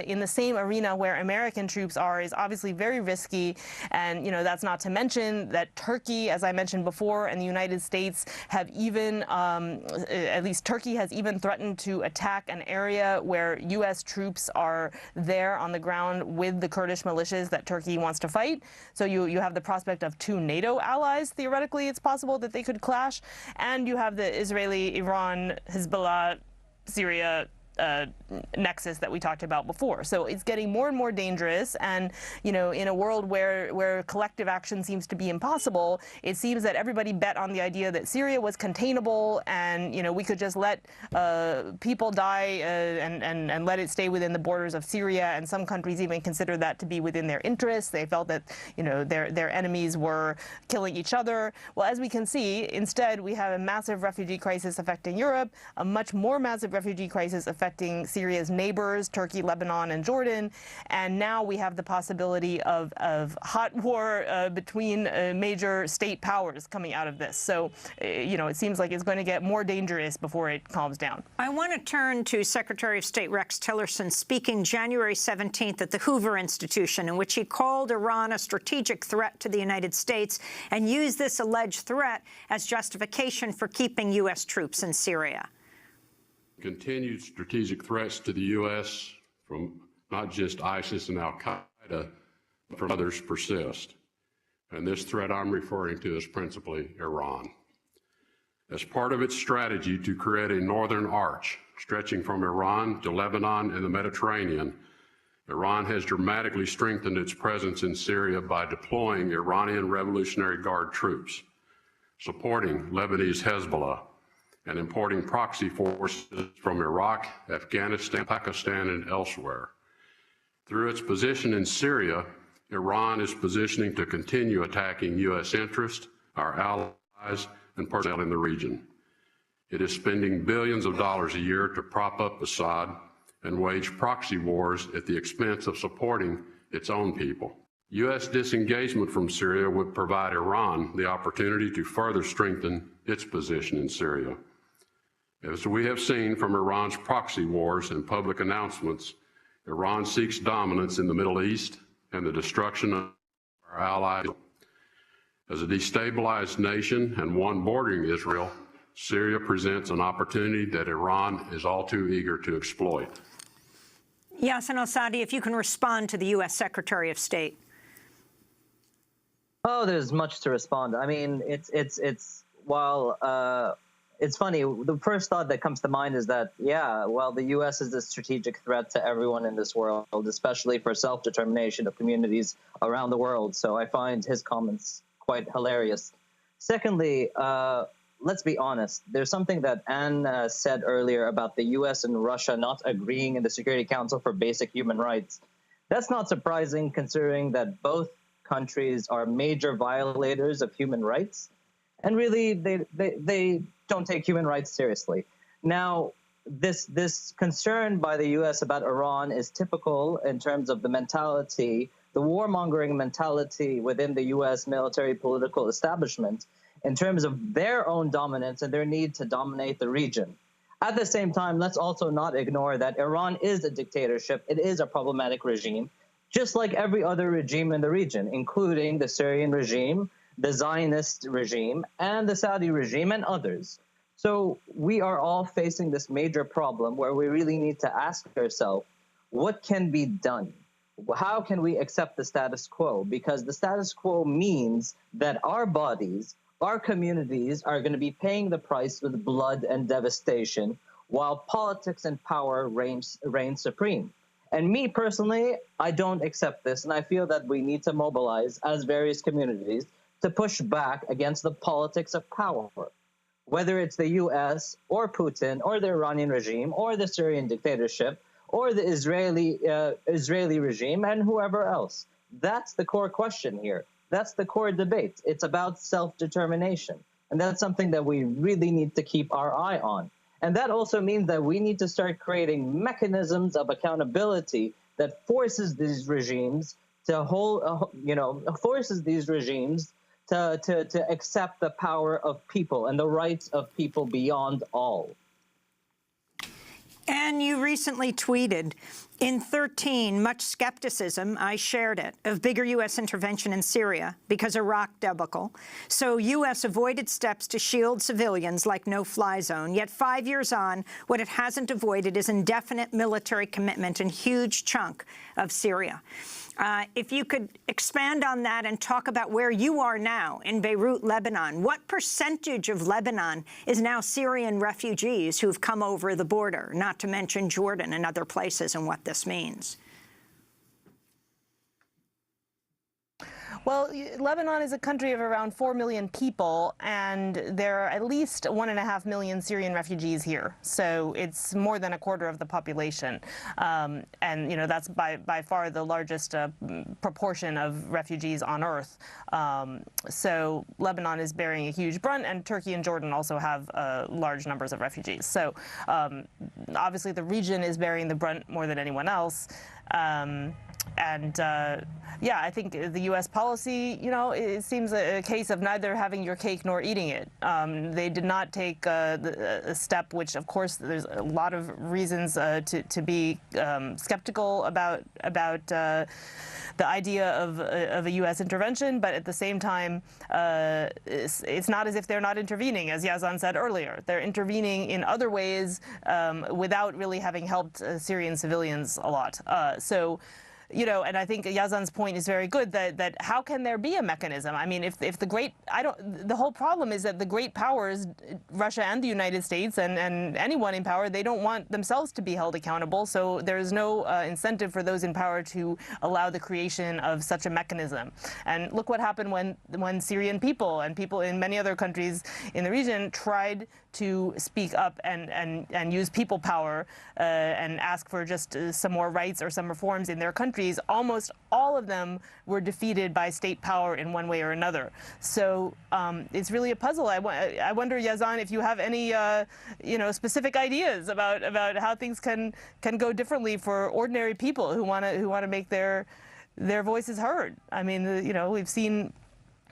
in the same arena where American troops are is obviously very risky. And, you know, that's not to mention that Turkey, as I mentioned before, and the United States have even at least Turkey has even threatened to attack an area where U.S. troops are there on the ground with the Kurdish militias that Turkey wants to fight. So you have the prospect of two NATO allies. Theoretically, it's possible that they could clash. And you have the Israeli, Iran, Hezbollah, Syria nexus that we talked about before. So it's getting more and more dangerous, and you know, in a world where collective action seems to be impossible, it seems that everybody bet on the idea that Syria was containable, and you know, we could just let people die and let it stay within the borders of Syria. And some countries even consider that to be within their interests. They felt that, you know, their enemies were killing each other. Well, as we can see, instead we have a massive refugee crisis affecting Europe, a much more massive refugee crisis affecting Syria's neighbors, Turkey, Lebanon, and Jordan. And now we have the possibility of hot war between major state powers coming out of this. So, you know, it seems like it's going to get more dangerous before it calms down. I want to turn to Secretary of State Rex Tillerson speaking January 17th at the Hoover Institution, in which he called Iran a strategic threat to the United States and used this alleged threat as justification for keeping U.S. troops in Syria. Continued strategic threats to the U.S. from not just ISIS and al-Qaeda, but from others persist. And this threat I'm referring to is principally Iran. As part of its strategy to create a northern arch stretching from Iran to Lebanon and the Mediterranean, Iran has dramatically strengthened its presence in Syria by deploying Iranian Revolutionary Guard troops, supporting Lebanese Hezbollah, and importing proxy forces from Iraq, Afghanistan, Pakistan, and elsewhere. Through its position in Syria, Iran is positioning to continue attacking U.S. interests, our allies, and personnel in the region. It is spending billions of dollars a year to prop up Assad and wage proxy wars at the expense of supporting its own people. U.S. disengagement from Syria would provide Iran the opportunity to further strengthen its position in Syria. As we have seen from Iran's proxy wars and public announcements, Iran seeks dominance in the Middle East and the destruction of our allies. As a destabilized nation and one bordering Israel, Syria presents an opportunity that Iran is all too eager to exploit. Yassin al-Sadi, if you can respond to the U.S. Secretary of State. Oh, there's much to respond. I mean, it's funny. The first thought that comes to mind is that, yeah, well, the U.S. is a strategic threat to everyone in this world, especially for self-determination of communities around the world. So I find his comments quite hilarious. Secondly, let's be honest. There's something that Anne said earlier about the U.S. and Russia not agreeing in the Security Council for basic human rights. That's not surprising, considering that both countries are major violators of human rights. And really, they don't take human rights seriously. Now, this concern by the U.S. about Iran is typical in terms of the mentality, the warmongering mentality within the U.S. military political establishment in terms of their own dominance and their need to dominate the region. At the same time, let's also not ignore that Iran is a dictatorship. It is a problematic regime, just like every other regime in the region, including the Syrian regime, the Zionist regime, and the Saudi regime, and others. So we are all facing this major problem where we really need to ask ourselves, what can be done? how can we accept the status quo? Because the status quo means that our bodies, our communities are going to be paying the price with blood and devastation while politics and power reign supreme. And me personally, I don't accept this, and I feel that we need to mobilize as various communities to push back against the politics of power, whether it's the U.S. or Putin or the Iranian regime or the Syrian dictatorship or the Israeli regime and whoever else. That's the core question here. That's the core debate. It's about self-determination, and that's something that we really need to keep our eye on. And that also means that we need to start creating mechanisms of accountability that forces these regimes to to accept the power of people and the rights of people beyond all. And you recently tweeted, in 2013, much skepticism, I shared it, of bigger U.S. intervention in Syria because Iraq debacle. So U.S. avoided steps to shield civilians like no-fly zone. Yet 5 years on, what it hasn't avoided is indefinite military commitment in huge chunk of Syria. If you could expand on that and talk about where you are now in Beirut, Lebanon, what percentage of Lebanon is now Syrian refugees who've come over the border, not to mention Jordan and other places, and what this means? Well, Lebanon is a country of around 4 million people, and there are at least 1.5 million Syrian refugees here. So it's more than a quarter of the population. And, you know, that's by far the largest proportion of refugees on Earth. So Lebanon is bearing a huge brunt, and Turkey and Jordan also have large numbers of refugees. So obviously the region is bearing the brunt more than anyone else. Yeah, I think the U.S. policy, you know, it seems a case of neither having your cake nor eating it. They did not take a step, which, of course, there's a lot of reasons to be skeptical about the idea of a U.S. intervention, but at the same time, it's not as if they're not intervening, as Yazan said earlier. They're intervening in other ways without really having helped Syrian civilians a lot. You know, and I think Yazan's point is very good, that how can there be a mechanism? I mean, if the the whole problem is that the great powers, Russia and the United States and anyone in power, they don't want themselves to be held accountable. So there is no incentive for those in power to allow the creation of such a mechanism. And look what happened when Syrian people and people in many other countries in the region tried to speak up and use people power and ask for just some more rights or some reforms in their countries. Almost all of them were defeated by state power in one way or another. So it's really a puzzle. I wonder, Yazan, if you have any you know, specific ideas about how things can go differently for ordinary people who want to make their voices heard. I mean, you know, we've seen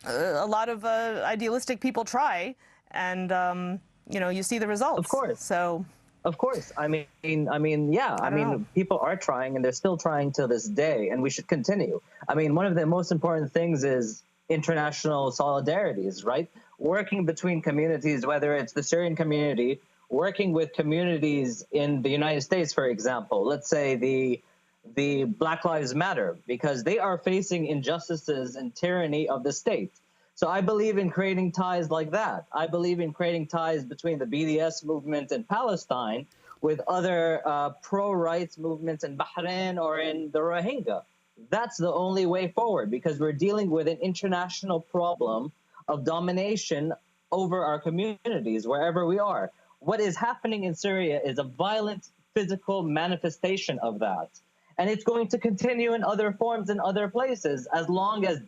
a lot of idealistic people try, and you know, you see the results. Of course. So. Of course. I mean, yeah. I mean, people are trying, and they're still trying to this day, and we should continue. I mean, one of the most important things is international solidarities, right? Working between communities, whether it's the Syrian community, working with communities in the United States, for example. Let's say the Black Lives Matter, because they are facing injustices and tyranny of the state. So I believe in creating ties like that. I believe in creating ties between the BDS movement in Palestine with other pro-rights movements in Bahrain or in the Rohingya. That's the only way forward, because we're dealing with an international problem of domination over our communities wherever we are. What is happening in Syria is a violent physical manifestation of that. And it's going to continue in other forms in other places as long as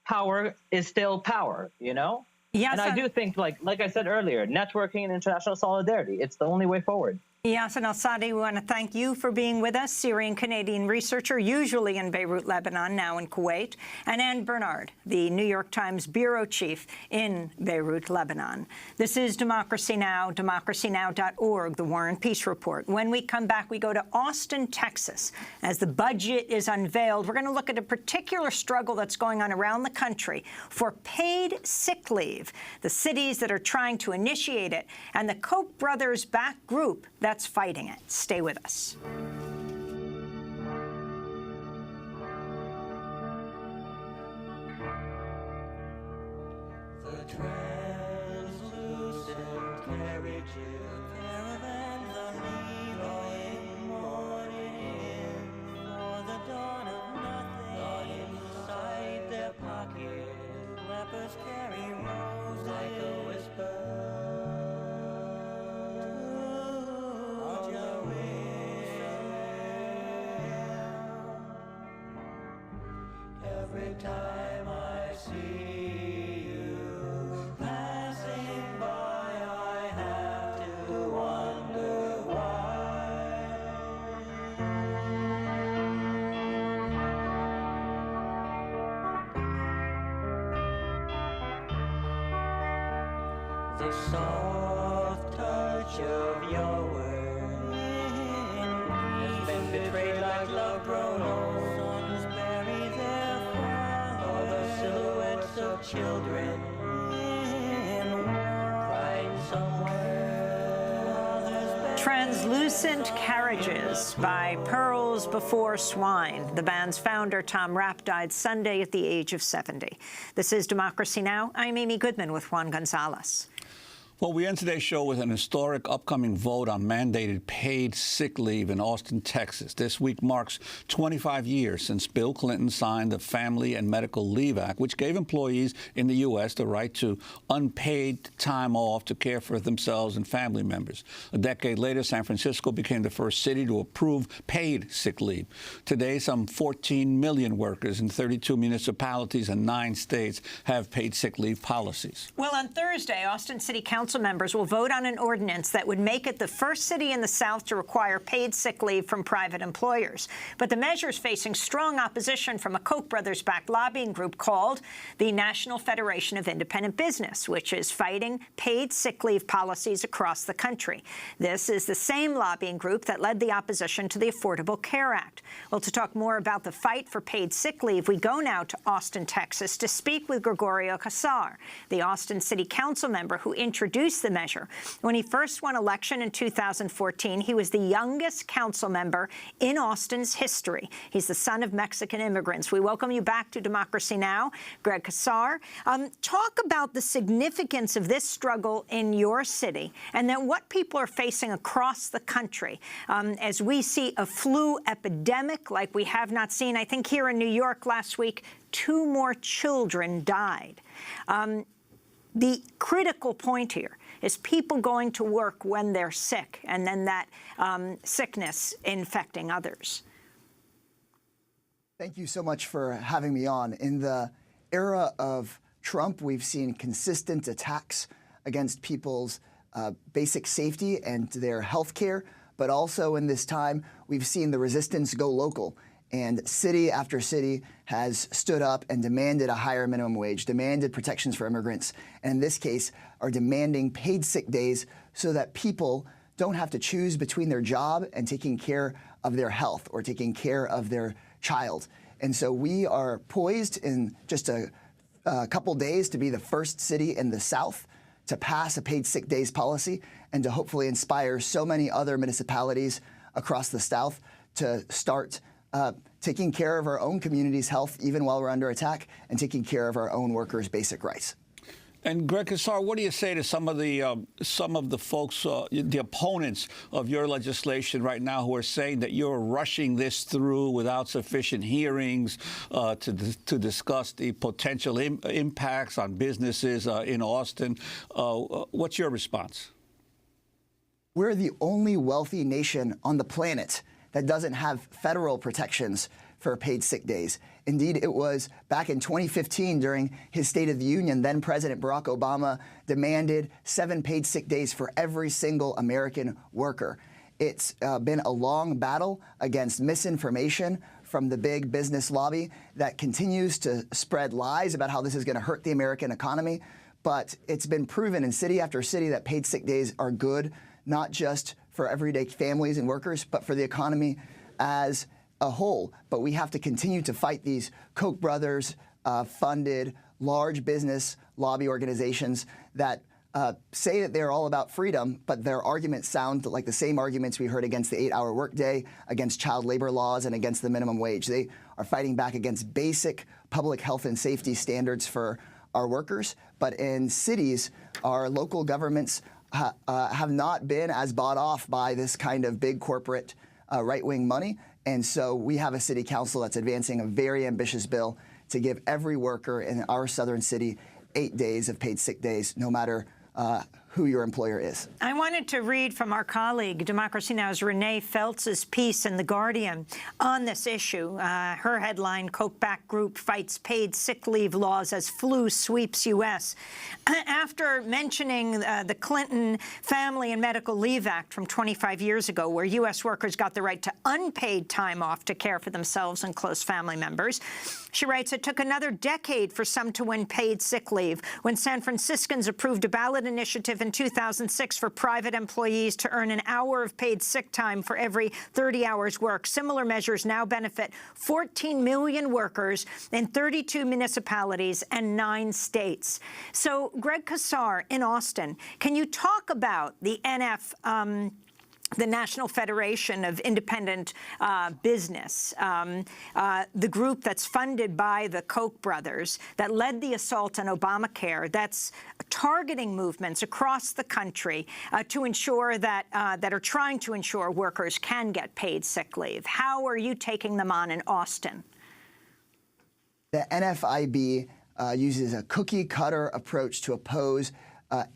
power is still power, you know? Yes, and I do think, like I said earlier, networking and international solidarity, it's the only way forward. Yassin al-Sadi, we want to thank you for being with us, Syrian-Canadian researcher, usually in Beirut, Lebanon, now in Kuwait, and Ann Bernard, the New York Times bureau chief in Beirut, Lebanon. This is Democracy Now!, democracynow.org, the War and Peace Report. When we come back, we go to Austin, Texas. As the budget is unveiled, we're going to look at a particular struggle that's going on around the country for paid sick leave, the cities that are trying to initiate it, and the Koch brothers-backed group that's fighting it. Stay with us. time I see you passing by, I have to wonder why. The soft touch of your word has been betrayed like love grown old. Sons bury their father, the silhouettes of children crying somewhere. Translucent Carriages by Pearls Before Swine. The band's founder, Tom Rapp, died Sunday at the age of 70. This is Democracy Now! I'm Amy Goodman with Juan Gonzalez. Well, we end today's show with an historic upcoming vote on mandated paid sick leave in Austin, Texas. This week marks 25 years since Bill Clinton signed the Family and Medical Leave Act, which gave employees in the U.S. the right to unpaid time off to care for themselves and family members. A decade later, San Francisco became the first city to approve paid sick leave. Today, some 14 million workers in 32 municipalities and 9 states have paid sick leave policies. Well, on Thursday, Austin City Council members will vote on an ordinance that would make it the first city in the South to require paid sick leave from private employers. But the measure is facing strong opposition from a Koch brothers-backed lobbying group called the National Federation of Independent Business, which is fighting paid sick leave policies across the country. This is the same lobbying group that led the opposition to the Affordable Care Act. Well, to talk more about the fight for paid sick leave, we go now to Austin, Texas, to speak with Gregorio Casar, the Austin City Council member who introduced the measure. When he first won election in 2014, he was the youngest council member in Austin's history. He's the son of Mexican immigrants. We welcome you back to Democracy Now!, Greg Casar. Talk about the significance of this struggle in your city and then what people are facing across the country as we see a flu epidemic like we have not seen. I think here in New York last week, 2 more children died. The critical point here is people going to work when they're sick and then that sickness infecting others. Thank you so much for having me on. In the era of Trump, we've seen consistent attacks against people's basic safety and their health care. But also in this time, we've seen the resistance go local. And city after city has stood up and demanded a higher minimum wage, demanded protections for immigrants, and in this case are demanding paid sick days so that people don't have to choose between their job and taking care of their health or taking care of their child. And so we are poised in just a couple days to be the first city in the South to pass a paid sick days policy and to hopefully inspire so many other municipalities across the South to start taking care of our own community's health, even while we're under attack, and taking care of our own workers' basic rights. And Greg Casar, what do you say to some of the folks, the opponents of your legislation right now, who are saying that you're rushing this through without sufficient hearings to discuss the potential impacts on businesses in Austin? What's your response? We're the only wealthy nation on the planet that doesn't have federal protections for paid sick days. Indeed, it was back in 2015 during his State of the Union, then President Barack Obama demanded 7 paid sick days for every single American worker. It's been a long battle against misinformation from the big business lobby that continues to spread lies about how this is going to hurt the American economy. But it's been proven in city after city that paid sick days are good, not just for everyday families and workers, but for the economy as a whole. But we have to continue to fight these Koch brothers funded large business lobby organizations that say that they're all about freedom, but their arguments sound like the same arguments we heard against the 8-hour workday, against child labor laws, and against the minimum wage. They are fighting back against basic public health and safety standards for our workers. But in cities, our local governments have not been as bought off by this kind of big corporate right-wing money. And so we have a city council that's advancing a very ambitious bill to give every worker in our southern city 8 days of paid sick days, no matter who your employer is. I wanted to read from our colleague, Democracy Now!'s Renee Feltz's piece in The Guardian on this issue. Her headline, Koch-backed group fights paid sick leave laws as flu sweeps U.S. After mentioning the Clinton Family and Medical Leave Act from 25 years ago, where U.S. workers got the right to unpaid time off to care for themselves and close family members, she writes, it took another decade for some to win paid sick leave when San Franciscans approved a ballot initiative in 2006 for private employees to earn an hour of paid sick time for every 30 hours worked. Similar measures now benefit 14 million workers in 32 municipalities and 9 states. So, Greg Casar in Austin, can you talk about the NF, the National Federation of Independent Business, the group that's funded by the Koch brothers that led the assault on Obamacare, that's targeting movements across the country to ensure that that are trying to ensure workers can get paid sick leave. How are you taking them on in Austin? The NFIB uses a cookie-cutter approach to oppose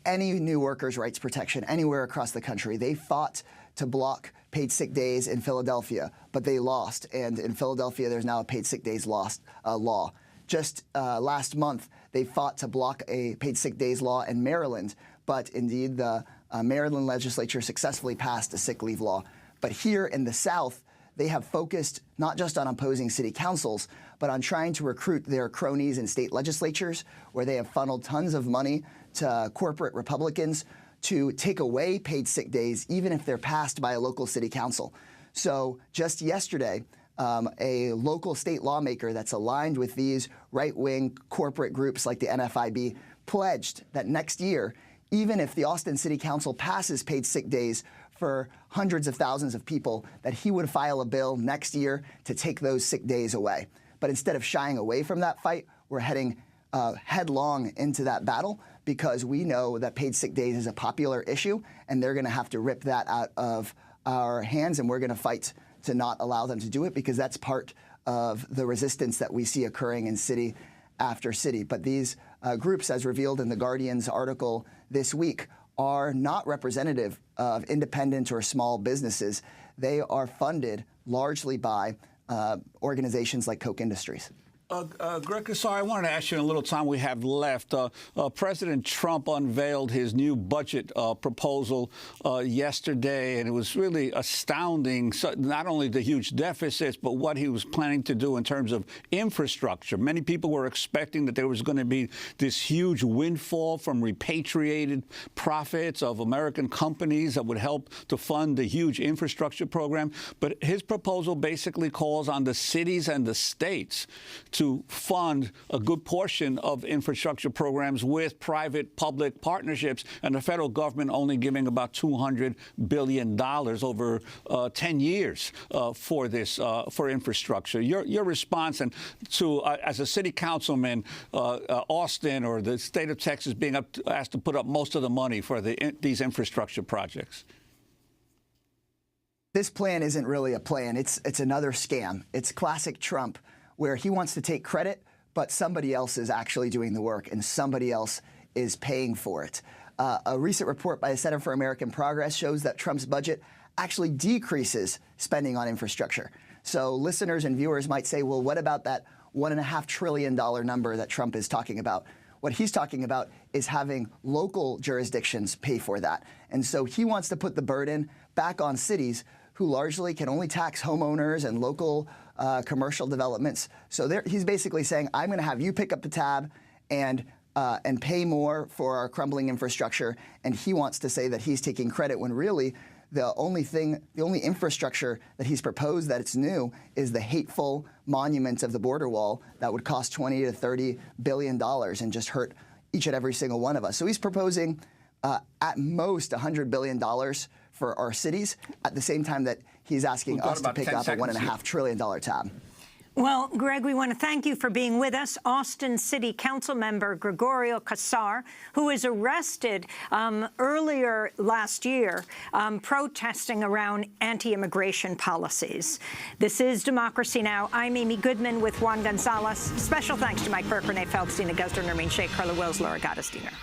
any new workers' rights protection anywhere across the country. They fought to block paid sick days in Philadelphia, but they lost. And in Philadelphia, there's now a paid sick days law. Just last month, they fought to block a paid sick days law in Maryland, but indeed the Maryland legislature successfully passed a sick leave law. But here in the South, they have focused not just on opposing city councils, but on trying to recruit their cronies in state legislatures, where they have funneled tons of money to corporate Republicans to take away paid sick days, even if they're passed by a local city council. So just yesterday, a local state lawmaker that's aligned with these right-wing corporate groups like the NFIB pledged that next year, even if the Austin City Council passes paid sick days for hundreds of thousands of people, that he would file a bill next year to take those sick days away. But instead of shying away from that fight, we're heading headlong into that battle, because we know that paid sick days is a popular issue, and they're going to have to rip that out of our hands, and we're going to fight to not allow them to do it, because that's part of the resistance that we see occurring in city after city. But these groups, as revealed in The Guardian's article this week, are not representative of independent or small businesses. They are funded largely by organizations like Koch Industries. Greg Casar, I wanted to ask you in a little time we have left. President Trump unveiled his new budget proposal yesterday, and it was really astounding, so not only the huge deficits, but what he was planning to do in terms of infrastructure. Many people were expecting that there was going to be this huge windfall from repatriated profits of American companies that would help to fund the huge infrastructure program. But his proposal basically calls on the cities and the states to fund a good portion of infrastructure programs with private-public partnerships, and the federal government only giving about $200 billion over 10 years for this, for infrastructure. Your response, and to, as a city councilman, Austin or the state of Texas being asked to put up most of the money for these infrastructure projects. This plan isn't really a plan. It's another scam. It's classic Trump, where he wants to take credit, but somebody else is actually doing the work and somebody else is paying for it. A recent report by the Center for American Progress shows that Trump's budget actually decreases spending on infrastructure. So listeners and viewers might say, well, what about that $1.5 trillion number that Trump is talking about? What he's talking about is having local jurisdictions pay for that. And so he wants to put the burden back on cities who largely can only tax homeowners and local commercial developments. So he's basically saying, I'm going to have you pick up the tab and pay more for our crumbling infrastructure. And he wants to say that he's taking credit, when really the only infrastructure that he's proposed that it's new is the hateful monument of the border wall that would cost $20 to $30 billion and just hurt each and every single one of us. So he's proposing at most $100 billion for our cities, at the same time that he's asking us to pick up a $1.5 trillion tab. Well, Greg, we want to thank you for being with us. Austin City Council member Gregorio Casar, who was arrested earlier last year protesting around anti-immigration policies. This is Democracy Now! I'm Amy Goodman with Juan Gonzalez. Special thanks to Mike Burke, Renee Feldstein, Augusta Nermeen Sheikh, Carla Wills, Laura Gottesdiener.